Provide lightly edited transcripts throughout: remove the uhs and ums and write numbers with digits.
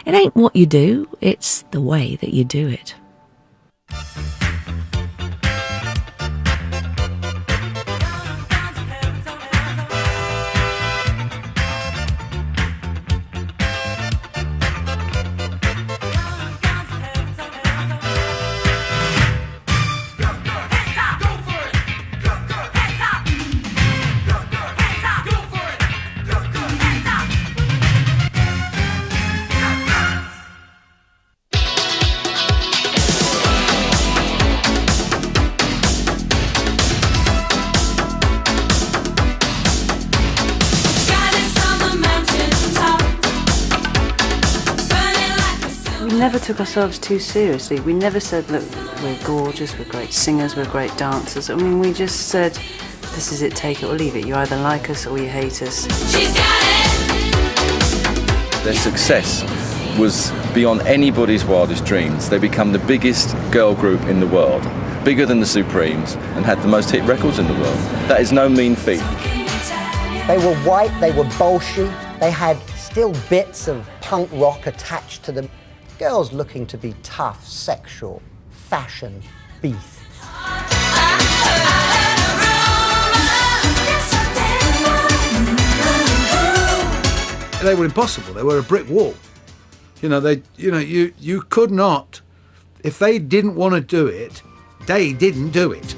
It ain't what you do, it's the way that you do it. We never took ourselves too seriously. We never said, look, we're gorgeous, we're great singers, we're great dancers. I mean, we just said, this is it, take it or leave it. You either like us or you hate us. She's got it. Their success was beyond anybody's wildest dreams. They become the biggest girl group in the world, bigger than the Supremes, and had the most hit records in the world. That is no mean feat. They were white, they were bolshy, they had still bits of punk rock attached to them. Girls looking to be tough, sexual, fashion beasts. They were impossible. They were a brick wall. You could not, if they didn't want to do it, they didn't do it.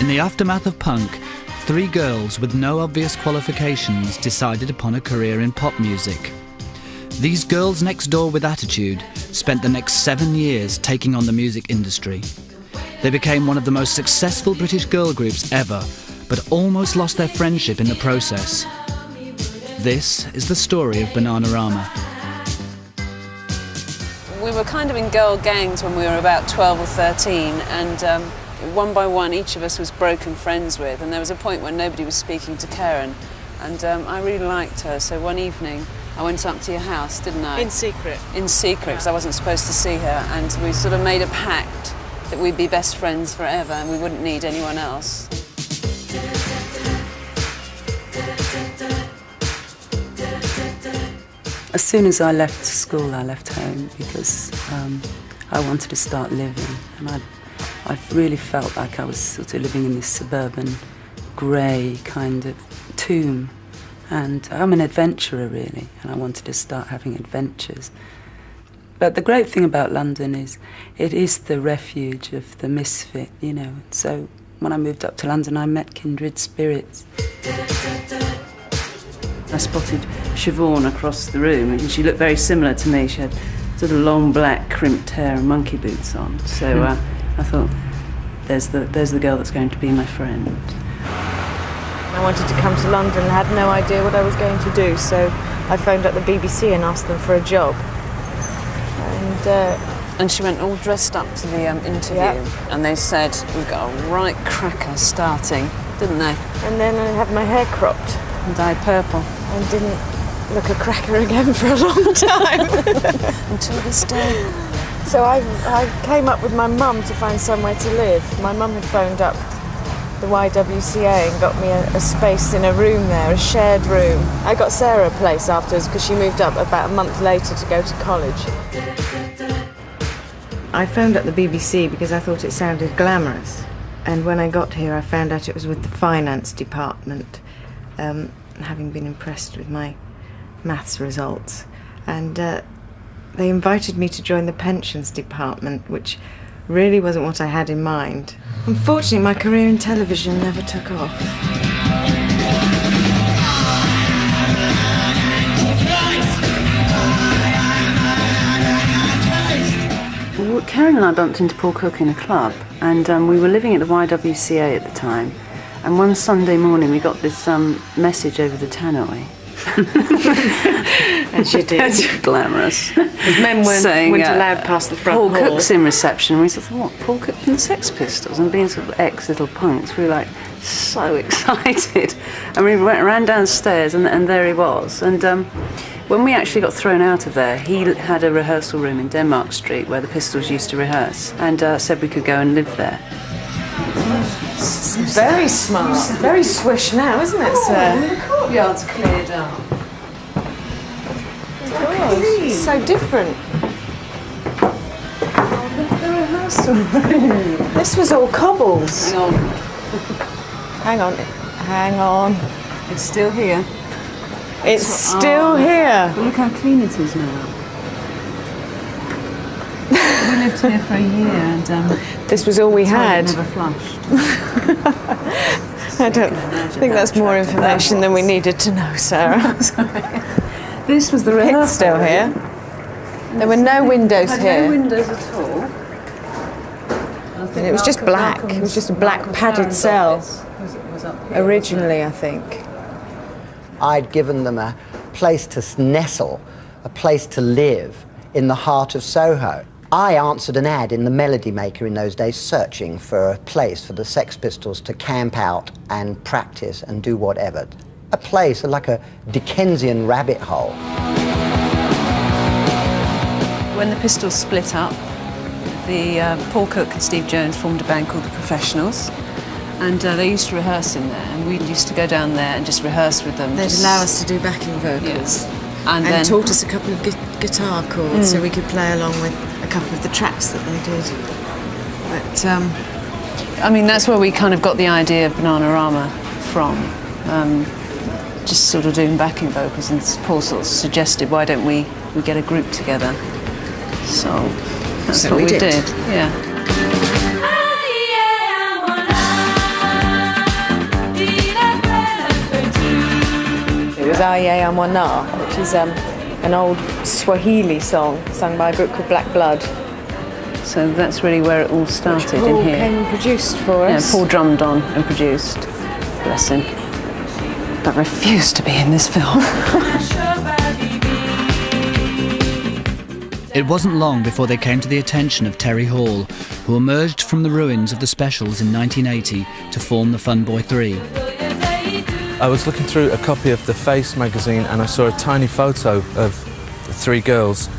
In the aftermath of punk, 3 girls with no obvious qualifications decided upon a career in pop music. These girls next door with attitude spent the next 7 years taking on the music industry. They became one of the most successful British girl groups ever, but almost lost their friendship in the process. This is the story of Bananarama. We were kind of in girl gangs when we were about 12 or 13, and one by one each of us was broken friends with, and there was a point when nobody was speaking to Karen, and I really liked her, so one evening I went up to your house, didn't I? In secret. In secret, because I wasn't supposed to see her, and we sort of made a pact that we'd be best friends forever and we wouldn't need anyone else. As soon as I left school, I left home because I wanted to start living, and I really felt like I was sort of living in this suburban, grey kind of tomb. And I'm an adventurer, really, and I wanted to start having adventures. But the great thing about London is it is the refuge of the misfit, you know. So when I moved up to London, I met kindred spirits. I spotted Siobhan across the room, and she looked very similar to me. She had sort of long black crimped hair and monkey boots on. So I thought, there's the girl that's going to be my friend. I wanted to come to London and had no idea what I was going to do, so I phoned up the BBC and asked them for a job. And she went all dressed up to the interview, and they said, we've got a right cracker starting, didn't they? And then I had my hair cropped. And dyed purple. And didn't look a cracker again for a long time. Until this day. So I came up with my mum to find somewhere to live. My mum had phoned up the YWCA and got me a space in a room there, a shared room. I got Sara a place afterwards because she moved up about a month later to go to college. I phoned up the BBC because I thought it sounded glamorous. And when I got here, I found out it was with the finance department, having been impressed with my maths results. And they invited me to join the pensions department, which really wasn't what I had in mind. Unfortunately, my career in television never took off. Karen and I bumped into Paul Cook in a club, and we were living at the YWCA at the time, and one Sunday morning we got this message over the tannoy. And she did. That's glamorous. Because men weren't allowed past the front Paul hall. Cook's in reception. We thought, what, Paul Cook from the Sex Pistols? And being sort of ex-little punks, we were like so excited. And we ran downstairs, and there he was. And when we actually got thrown out of there, he had a rehearsal room in Denmark Street where the Pistols used to rehearse, and said we could go and live there. Very smart. Very swish now, isn't it, sir? The courtyard's cleared up. Cool. God, so different. Oh, look at the rehearsal room. This was all cobbles. Hang on. Hang on. It's still here. It's still here. But look how clean it is now. We lived here for a year and this was all we had. never flushed. I don't think that's more information than we needed to know, Sarah. This was the rehearsal. It's still here. There were no windows here. No windows at all. And it was just black. It was just a black padded cell. Originally, I think. I'd given them a place to nestle, a place to live in the heart of Soho. I answered an ad in the Melody Maker in those days, searching for a place for the Sex Pistols to camp out and practice and do whatever. A place like a Dickensian rabbit hole. When the Pistols split up, Paul Cook and Steve Jones formed a band called The Professionals, and they used to rehearse in there, and we used to go down there and just rehearse with them. They'd allow us to do backing vocals. Yes. And then taught us a couple of guitar chords so we could play along with a couple of the tracks that they did. But, I mean, that's where we kind of got the idea of Bananarama from. Just sort of doing backing vocals, and Paul sort of suggested, why don't we get a group together? So that's what we did. Yeah. it was Aye Amwana, which is an old Swahili song sung by a group called Black Blood. So that's really where it all started, Paul in here. came and produced for us. Yeah, Paul drummed on and produced. Bless him. But refused to be in this film. It wasn't long before they came to the attention of Terry Hall, who emerged from the ruins of the Specials in 1980 to form the Fun Boy 3. I was looking through a copy of the Face magazine and I saw a tiny photo of the three girls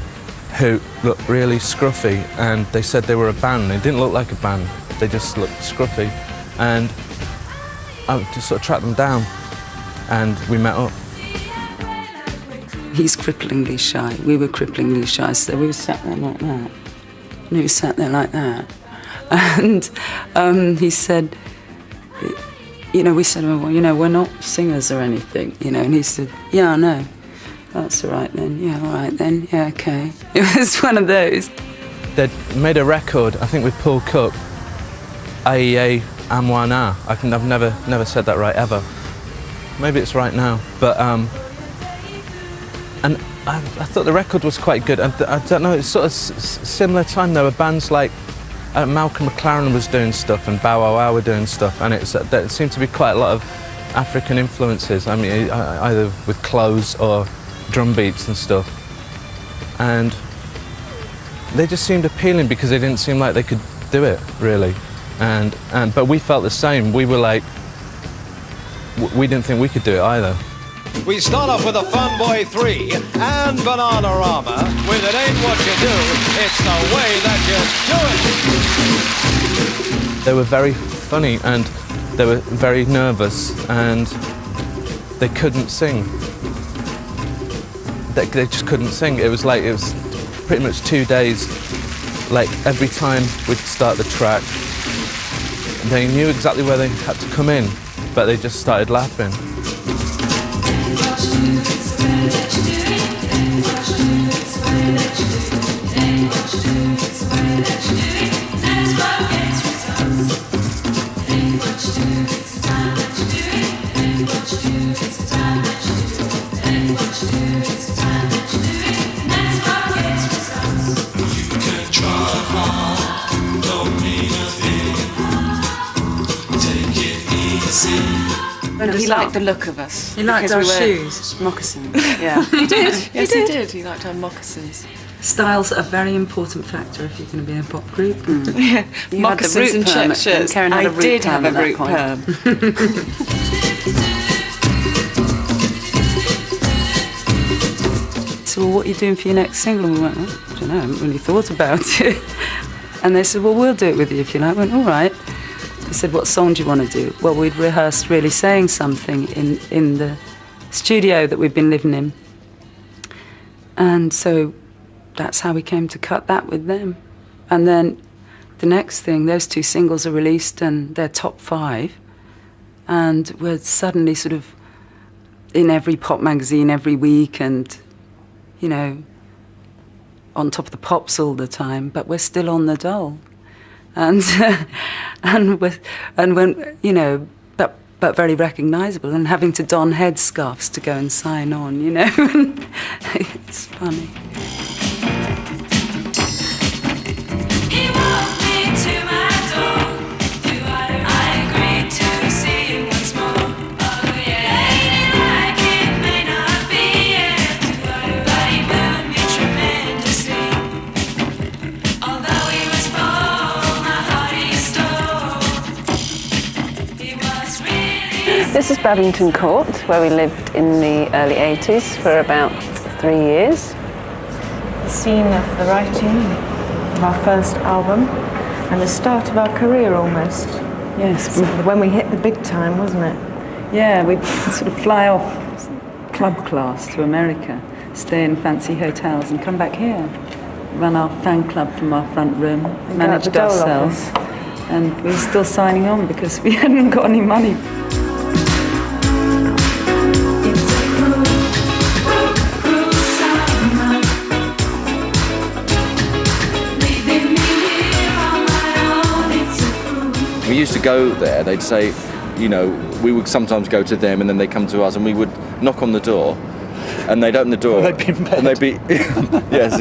who looked really scruffy, and they said they were a band. They didn't look like a band, they just looked scruffy. And I just sort of tracked them down and we met up. He's cripplingly shy. We were cripplingly shy, so we were sat there like that. And he was sat there like that. And he said, you know, we said, well, you know, we're not singers or anything, you know. And he said, yeah, I know. That's all right then. Yeah, all right then. Yeah, okay. It was one of those. They'd made a record, I think with Paul Cook, Aye Amwana. I've never said that right ever. Maybe it's right now, but and I thought the record was quite good. And I don't know, it's sort of similar time. There were bands like Malcolm McLaren was doing stuff and Bow Wow Wow were doing stuff, and there seemed to be quite a lot of African influences. I mean, either with clothes or drum beats and stuff. And they just seemed appealing because they didn't seem like they could do it really. But we felt the same. We were like, we didn't think we could do it either. We start off with a Fun Boy 3 and Bananarama with It Ain't What You Do, It's the Way That You Do It. They were very funny and they were very nervous and they couldn't sing. They just couldn't sing. It was pretty much 2 days, like every time we'd start the track, they knew exactly where they had to come in, but they just started laughing. He liked the look of us. He liked our shoes. Moccasins. Yeah. He did. Yes, he did. He liked our moccasins. Style's a very important factor if you're going to be in a pop group. Yeah, You moccasins and check and shirts. Karen had I a root did perm have a at root that perm. So, well, what are you doing for your next single? And we went, well, I don't know, I haven't really thought about it. And they said, well, we'll do it with you if you like. I went, all right. They said, what song do you want to do? Well, we'd rehearsed really saying something in the studio that we'd been living in. And so that's how we came to cut that with them. And then the next thing, those 2 singles are released and they're top 5. And we're suddenly sort of in every pop magazine every week and, you know, on top of the pops all the time, but we're still on the dole. And and when, you know, but very recognisable, and having to don headscarves to go and sign on, you know. It's funny. He walked me to my door. I agreed to see him once more. Oh yeah. Ain't like it may not be it, but he moved me tremendously. Although he was full, my heart he stole. He was really. This is Babington Court, where we lived in the early 80s for about 3 years. The scene of the writing of our first album and the start of our career almost. Yes. When we hit the big time, wasn't it? Yeah, we'd sort of fly off club class to America, stay in fancy hotels and come back here, run our fan club from our front room, managed ourselves, and we were still signing on because we hadn't got any money. We used to go there, they'd say, you know, we would sometimes go to them and then they'd come to us and we would knock on the door and they'd open the door. They'd be in bed. And they'd be, yes,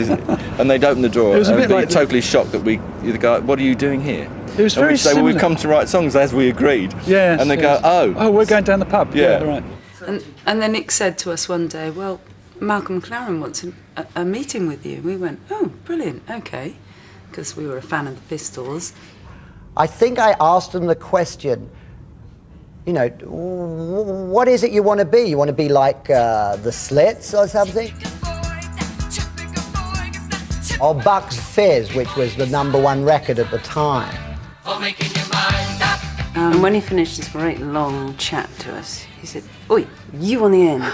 and they'd open the door It was a and bit they'd be like totally shocked that we'd go, what are you doing here? It was and very we'd say, well, we've similar. come to write songs as we agreed. Yes, and they yes. go, oh, we're going down the pub. Yeah. Right. And then Nick said to us one day, well, Malcolm McLaren wants a meeting with you. We went, oh, brilliant, okay, because we were a fan of the Pistols. I think I asked them the question, you know, what is it you want to be? You want to be like the Slits or something? Or Bucks Fizz, which was the #1 record at the time. And when he finished this great long chat to us, he said, "Oi, you on the end,"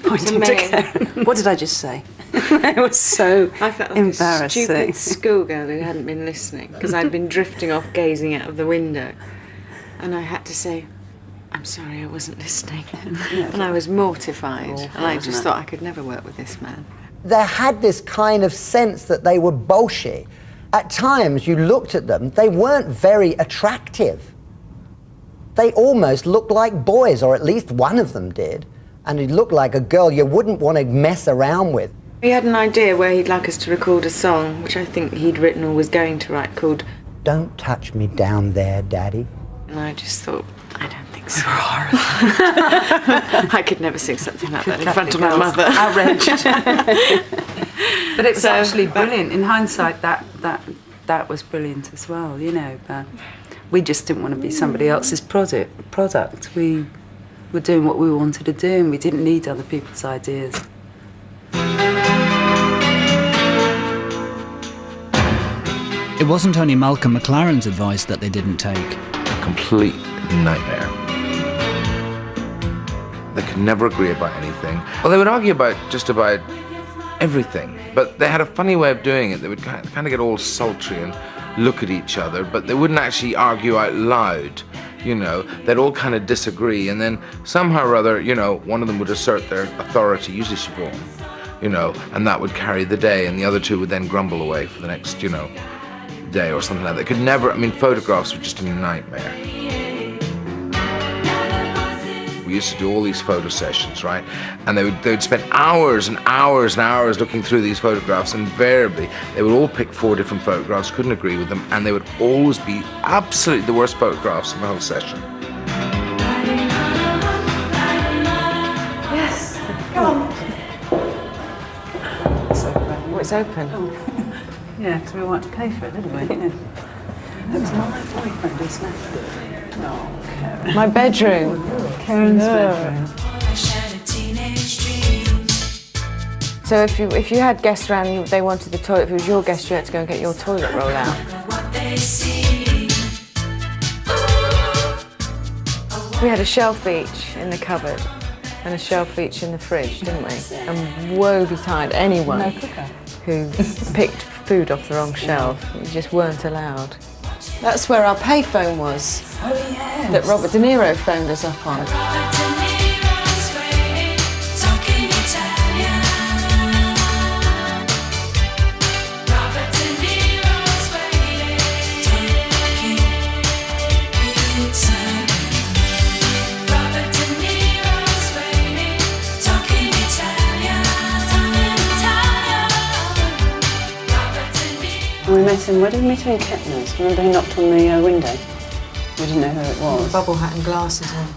pointing to Karen. What did I just say? It was so I felt like embarrassing. a stupid schoolgirl who hadn't been listening because I'd been drifting off gazing out of the window. And I had to say, I'm sorry, I wasn't listening. And I was mortified. And I just thought I could never work with this man. They had this kind of sense that they were bolshy. At times, you looked at them, they weren't very attractive. They almost looked like boys, or at least one of them did. And he looked like a girl you wouldn't want to mess around with. He had an idea where he'd like us to record a song, which I think he'd written or was going to write, called Don't Touch Me Down There, Daddy. And I just thought, I don't think so. I could never sing something like that in front of my mother. Outraged. But it was actually brilliant. In hindsight, that was brilliant as well, you know. But we just didn't want to be somebody else's product. We were doing what we wanted to do, and we didn't need other people's ideas. It wasn't only Malcolm McLaren's advice that they didn't take. Complete nightmare. They could never agree about anything. Well, they would argue about just about everything, but they had a funny way of doing it. They would kind of get all sultry and look at each other, but they wouldn't actually argue out loud, you know. They'd all kind of disagree, and then somehow or other, you know, one of them would assert their authority, usually Siobhan, you know, and that would carry the day, and the other two would then grumble away for the next, you know, day or something like that. They could never, I mean, photographs were just a nightmare. We used to do all these photo sessions, right? And they would spend hours and hours and hours looking through these photographs, and invariably they would all pick 4 different photographs, couldn't agree with them, and they would always be absolutely the worst photographs in the whole session. Yes, come on. Oh, it's open. Yeah, because we wanted to pay for it, didn't we? Yeah. That was my boyfriend who snapped it. Oh, Karen. My bedroom. Karen's bedroom. So if you had guests around and they wanted the toilet, if it was your guest, you had to go and get your toilet roll out. We had a shelf each in the cupboard, and a shelf each in the fridge, didn't we? And woe betide anyone who picked food off the wrong shelf. You just weren't allowed. That's where our payphone was. Oh, yes. That Robert De Niro phoned us up on. We met him, where did we meet him in Kettner's? Remember he knocked on the window? We didn't know who it was. Bubble hat and glasses on.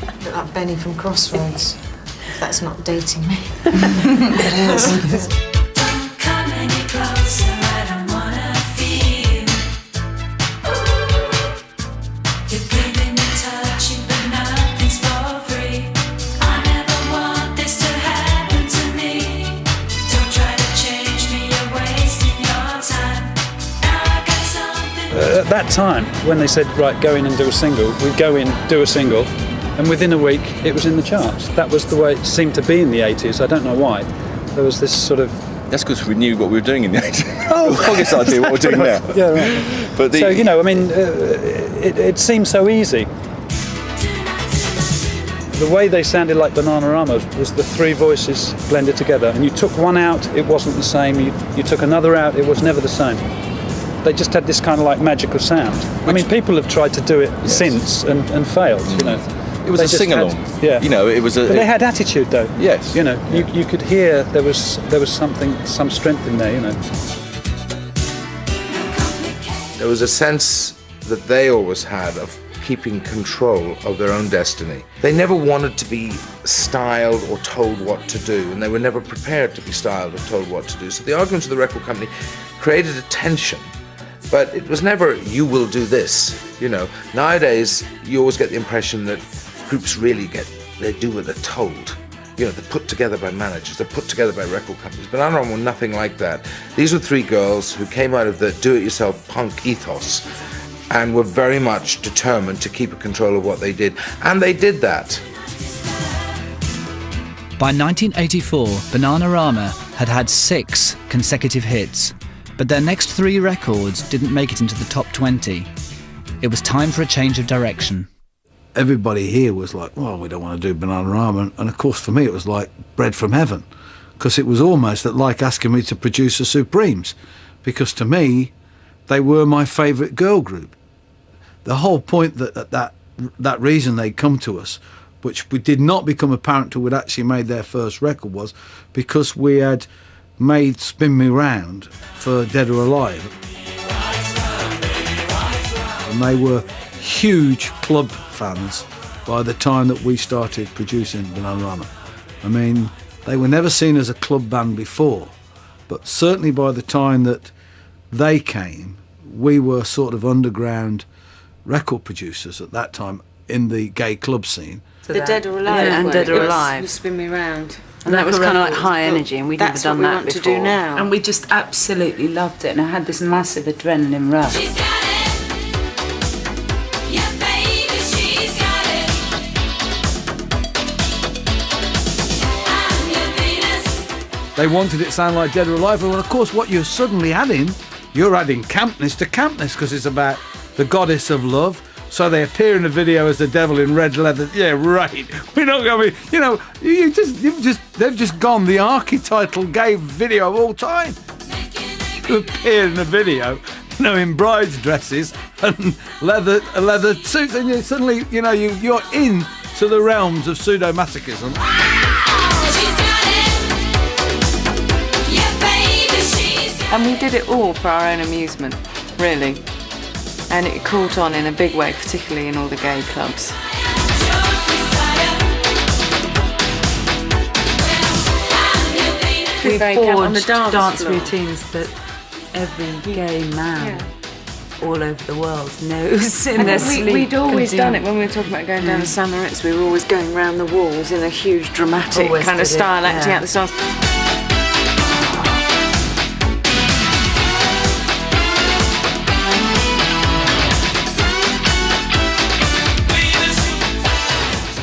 Looked like Benny from Crossroads. If that's not dating me. It is. Don't come any closer, I don't wanna feel. You're giving me touching, but nothing's for free. I never want this to happen to me. Don't try to change me, you're wasting your time. Now I got something. At that time, when they said, right, go in and do a single, we'd go in, do a single, and within a week it was in the charts. That was the way it seemed to be in the 80s. I don't know why. There was this sort of... That's because we knew what we were doing in the 80s. Oh, Foggiest idea what we're doing now. Yeah, right. But so, you know, I mean, it seemed so easy. The way they sounded like Bananarama was the three voices blended together, and you took one out, it wasn't the same. You took another out, it was never the same. They just had this kind of like magical sound. I mean, people have tried to do it since and failed, you know. It was a sing-along. Yeah. You know, it was a... But they had attitude, though. Yes. You know, you could hear there was something, some strength in there, you know. There was a sense that they always had of keeping control of their own destiny. They never wanted to be styled or told what to do, and they were never prepared to be styled or told what to do. So the arguments of the record company created a tension, but it was never, you will do this, you know. Nowadays, you always get the impression that groups really they do what they're told. You know, they're put together by managers, they're put together by record companies. But Bananarama were nothing like that. These were three girls who came out of the do-it-yourself punk ethos and were very much determined to keep control of what they did. And they did that. By 1984, Bananarama had 6 consecutive hits, but their next 3 records didn't make it into the top 20. It was time for a change of direction. Everybody here was like, well, we don't want to do Bananarama. And of course, for me, it was like bread from heaven, because it was almost like asking me to produce the Supremes, because to me, they were my favourite girl group. The whole point that reason they'd come to us, which we did not become apparent till we'd actually made their first record, was because we had made Spin Me Round for Dead or Alive. And they were huge club fans by the time that we started producing Bananarama. I mean, they were never seen as a club band before, but certainly by the time that they came, we were sort of underground record producers at that time in the gay club scene. The Dead or Alive, yeah, and Dead or Alive. You Spin Me Round. And that was kind of like high energy, and we'd never done that before. That's what we want to do now. And we just absolutely loved it, and it had this massive adrenaline rush. She's got it. Yeah, baby, she's got it. I'm your Venus. They wanted it to sound like Dead or Alive, and of course what you're suddenly adding, you're adding campness to campness, because it's about the goddess of love. So they appear in the video as the devil in red leather. Yeah, right. We're not going to be, you know, they've just gone the archetypal gay video of all time. To appear in the video, you know, in brides' dresses and leather suits, and you suddenly, you know, you're into the realms of pseudo-masochism. And we did it all for our own amusement, really. And it caught on in a big way, particularly in all the gay clubs. We on the forged dance floor. routines that every gay man all over the world knows in their sleep. We'd always done it when we were talking about going down to St. Moritz. We were always going round the walls in a huge dramatic Always kind of did it, style, acting yeah. out the stars.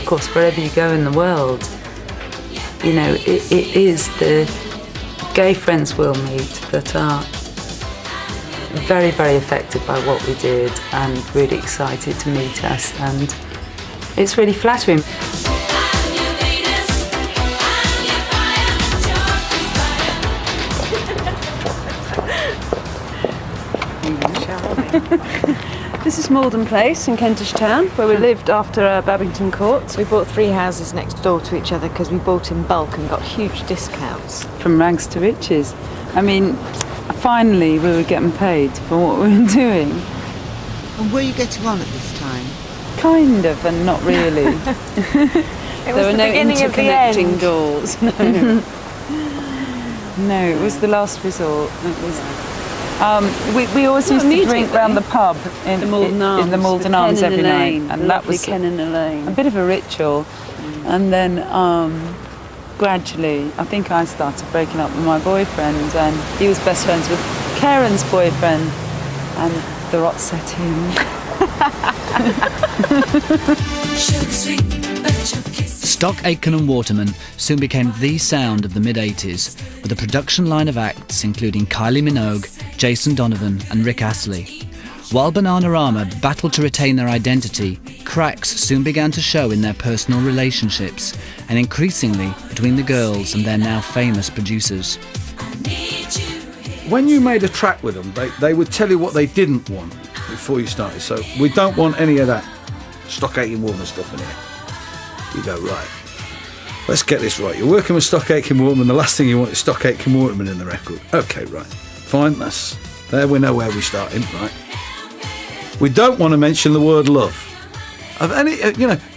course, wherever you go in the world, you know, it is the gay friends we'll meet that are very, very affected by what we did and really excited to meet us, and it's really flattering. This is Malden Place in Kentish Town, where we lived after Babington Court. We bought 3 houses next door to each other because we bought in bulk and got huge discounts. From rags to riches. I mean, finally we were getting paid for what we were doing. And were you getting on at this time? Kind of, and not really. It was the beginning of the end. Doors. No. No, it was the last resort. It was. We always used to drink round the pub in the Malden Arms every night, and that was Ken and Elaine. a bit of a ritual. And then gradually, I think I started breaking up with my boyfriend, and he was best friends with Karen's boyfriend, and the rot set in. Stock Aitken and Waterman soon became the sound of the mid-80s, with a production line of acts including Kylie Minogue, Jason Donovan and Rick Astley. While Bananarama battled to retain their identity, cracks soon began to show in their personal relationships, and increasingly between the girls and their now famous producers. When you made a track with them, they would tell you what they didn't want before you started. So we don't want any of that Stock Aitken Waterman stuff in here. You go, right, let's get this right. You're working with Stock Aitken Waterman, the last thing you want is Stock Aitken Waterman in the record. Okay, right, fine, that's there, we know where we're starting, right? We don't want to mention the word love. Of any,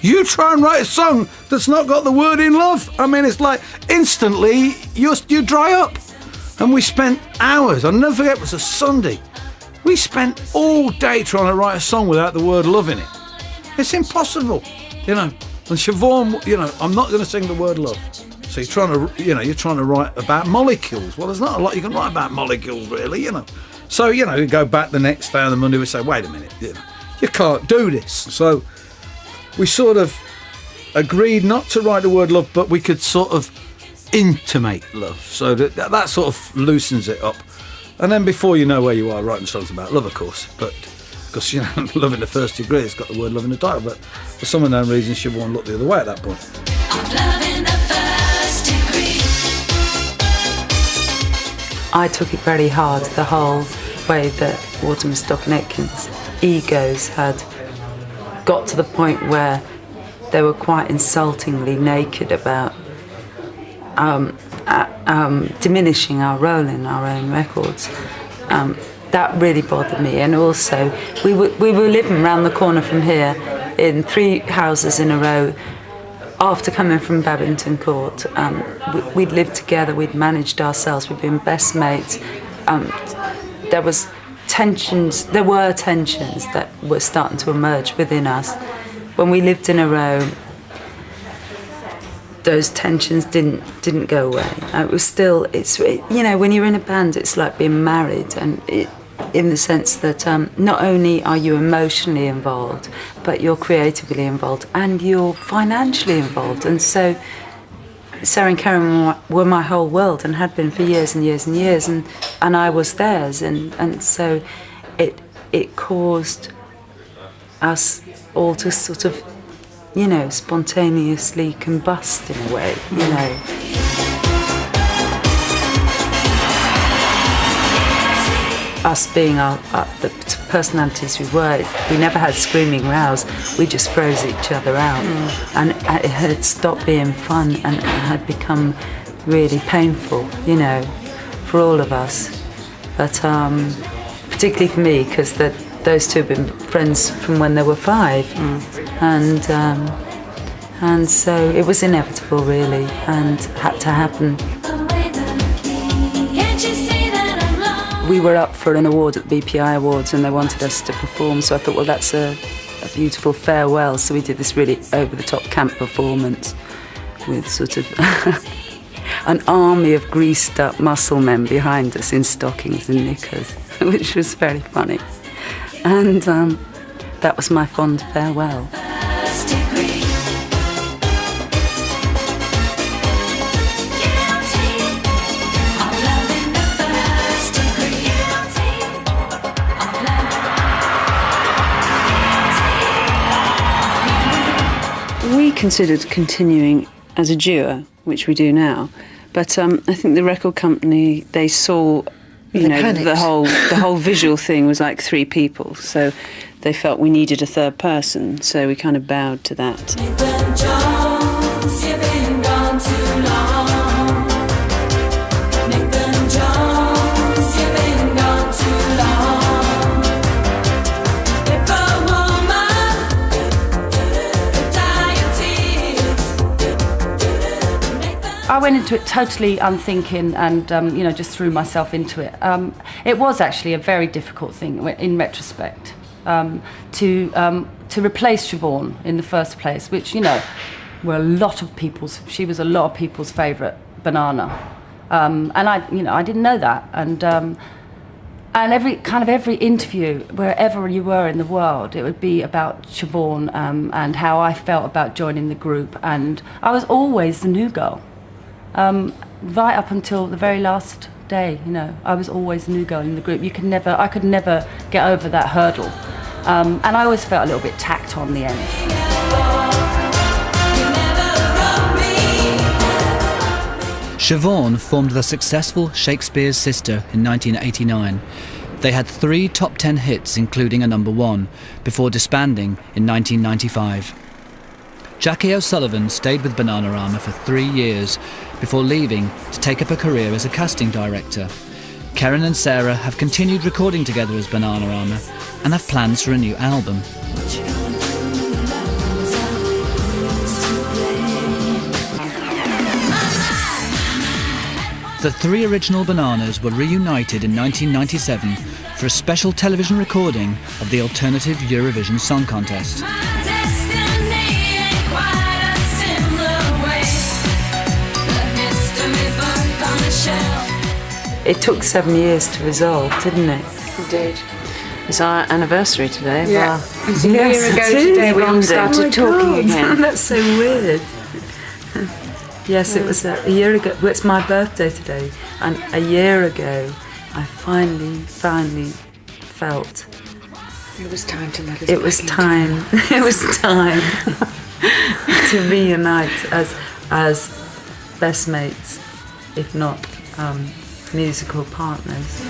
you try and write a song that's not got the word in love. I mean, it's like instantly you dry up. And we spent hours, I'll never forget, it was a Sunday. We spent all day trying to write a song without the word love in it. It's impossible, And Siobhan, I'm not going to sing the word love. So you're trying to write about molecules. Well, there's not a lot you can write about molecules, really, So, you go back the next day on the Monday, we say, wait a minute, you can't do this. So we sort of agreed not to write the word love, but we could sort of intimate love. So that sort of loosens it up. And then before you know where you are, writing songs about love, of course. But because, love in the first degree, it's got the word love in the title. But for some unknown reason, Siobhan looked the other way at that point. I took it very hard, the whole way that Waterman, Stock and Aitken's egos had got to the point where they were quite insultingly naked about diminishing our role in our own records. That really bothered me, and also we were living round the corner from here in 3 houses in a row after coming from Babington Court. We'd lived together, we'd managed ourselves, we'd been best mates. There were tensions that were starting to emerge within us. When we lived in a row, those tensions didn't go away. It was still, when you're in a band, it's like being married, and in the sense that not only are you emotionally involved, but you're creatively involved and you're financially involved. And so Sara and Karen were my whole world and had been for years and years and years, and I was theirs, and so it caused us all to sort of, spontaneously combust in a way, Us being the personalities we were, we never had screaming rows, we just froze each other out. And it had stopped being fun and had become really painful, for all of us. But particularly for me, because those two have been friends from when they were 5. And so it was inevitable, really, and had to happen. We were up for an award at the BPI Awards and they wanted us to perform, so I thought, well, that's a beautiful farewell. So we did this really over-the-top camp performance with sort of an army of greased-up muscle men behind us in stockings and knickers, which was very funny. And that was my fond farewell. considered continuing as a duo, which we do now. But I think the record company, they saw, the whole visual thing was like 3 people. So they felt we needed a third person. So we kind of bowed to that. Nathan Jones, you've been gone too long. Nathan Jones, you've been gone too long. If a woman could die of tears. I went into it totally unthinking and, just threw myself into it. It was actually a very difficult thing in retrospect to replace Siobhan in the first place, which, she was a lot of people's favourite banana. And I didn't know that. And every interview, wherever you were in the world, it would be about Siobhan and how I felt about joining the group. And I was always the new girl. Right up until the very last day, I was always the new girl in the group. I could never get over that hurdle. And I always felt a little bit tacked on the end. Siobhan formed the successful Shakespeare's Sister in 1989. They had 3 top 10 hits, including a #1, before disbanding in 1995. Jackie O'Sullivan stayed with Bananarama for 3 years before leaving to take up a career as a casting director. Karen and Sara have continued recording together as Bananarama and have plans for a new album. The 3 original Bananas were reunited in 1997 for a special television recording of the alternative Eurovision Song Contest. It took 7 years to resolve, didn't it? It did. It's our anniversary today. Yeah. It's a year ago today we all started talking again. That's so weird. Yes, it was a year ago. Well, it's my birthday today. And a year ago, I finally felt... It was time to let us It was time. It was time to reunite as best mates, if not musical partners.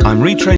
I'm retracing